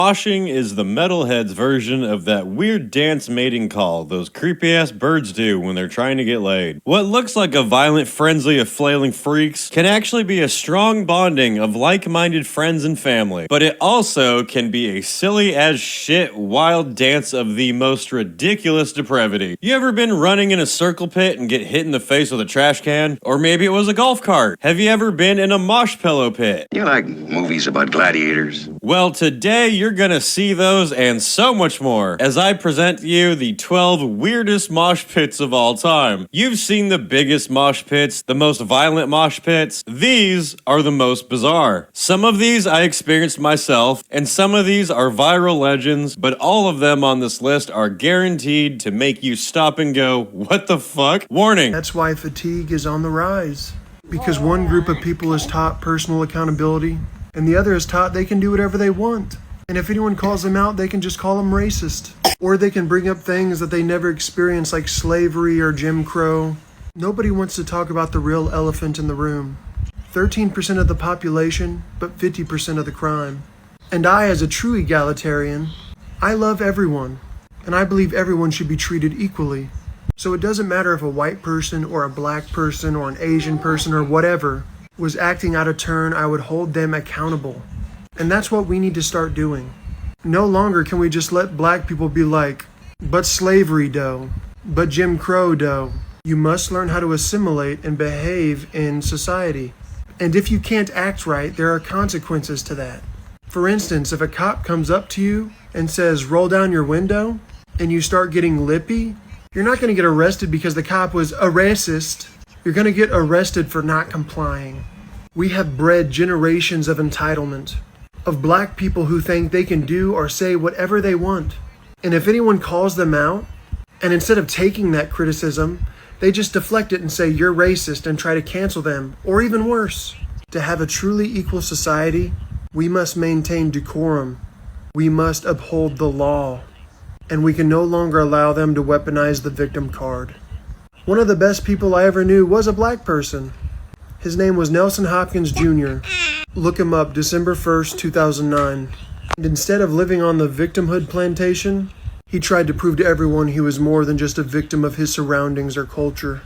Moshing is the metalhead's version of that weird dance mating call those creepy ass birds do when they're trying to get laid. What looks like a violent frenzy of flailing freaks can actually be a strong bonding of like-minded friends and family, but it also can be a silly as shit wild dance of the most ridiculous depravity. You ever been running in a circle pit and get hit in the face with a trash can? Or maybe it was a golf cart. Have you ever been in a mosh pillow pit? You like movies about gladiators? Well, today you're gonna see those and so much more as I present to you the 12 weirdest mosh pits of all time. You've seen the biggest mosh pits, the most violent mosh pits. These are the most bizarre. Some of these I experienced myself, and some of these are viral legends, but all of them on this list are guaranteed to make you stop and go, what the fuck? Warning. That's why fatigue is on the rise. Because one group of people is taught personal accountability, and the other is taught they can do whatever they want. And if anyone calls them out, they can just call them racist. Or they can bring up things that they never experienced, like slavery or Jim Crow. Nobody wants to talk about the real elephant in the room. 13% of the population, but 50% of the crime. And I, as a true egalitarian, I love everyone. And I believe everyone should be treated equally. So it doesn't matter if a white person or a black person or an Asian person or whatever was acting out of turn, I would hold them accountable. And that's what we need to start doing. No longer can we just let black people be like, but slavery dough, but Jim Crow dough. You must learn how to assimilate and behave in society. And if you can't act right, there are consequences to that. For instance, if a cop comes up to you and says, roll down your window, and you start getting lippy, you're not going to get arrested because the cop was a racist. You're going to get arrested for not complying. We have bred generations of entitlement, of black people who think they can do or say whatever they want. And if anyone calls them out, and instead of taking that criticism, they just deflect it and say you're racist and try to cancel them, or even worse. To have a truly equal society, we must maintain decorum. We must uphold the law. And we can no longer allow them to weaponize the victim card. One of the best people I ever knew was a black person. His name was Nelson Hopkins Jr. Look him up, December 1st, 2009. And instead of living on the victimhood plantation, he tried to prove to everyone he was more than just a victim of his surroundings or culture.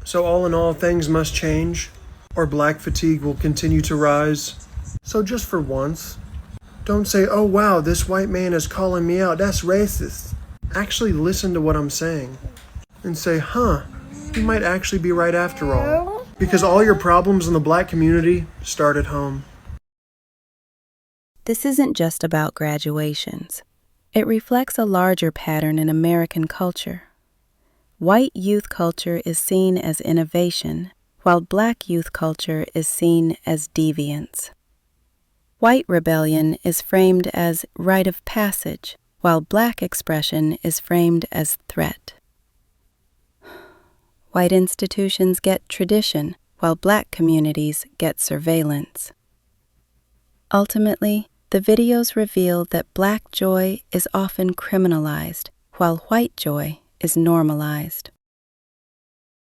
So all in all, things must change, or black fatigue will continue to rise. So just for once, don't say, oh wow, this white man is calling me out, that's racist. Actually listen to what I'm saying. And say, huh, you might actually be right after all. Because all your problems in the black community start at home. This isn't just about graduations. It reflects a larger pattern in American culture. White youth culture is seen as innovation, while black youth culture is seen as deviance. White rebellion is framed as rite of passage, while black expression is framed as threat. White institutions get tradition, while black communities get surveillance. Ultimately, the videos reveal that black joy is often criminalized, while white joy is normalized.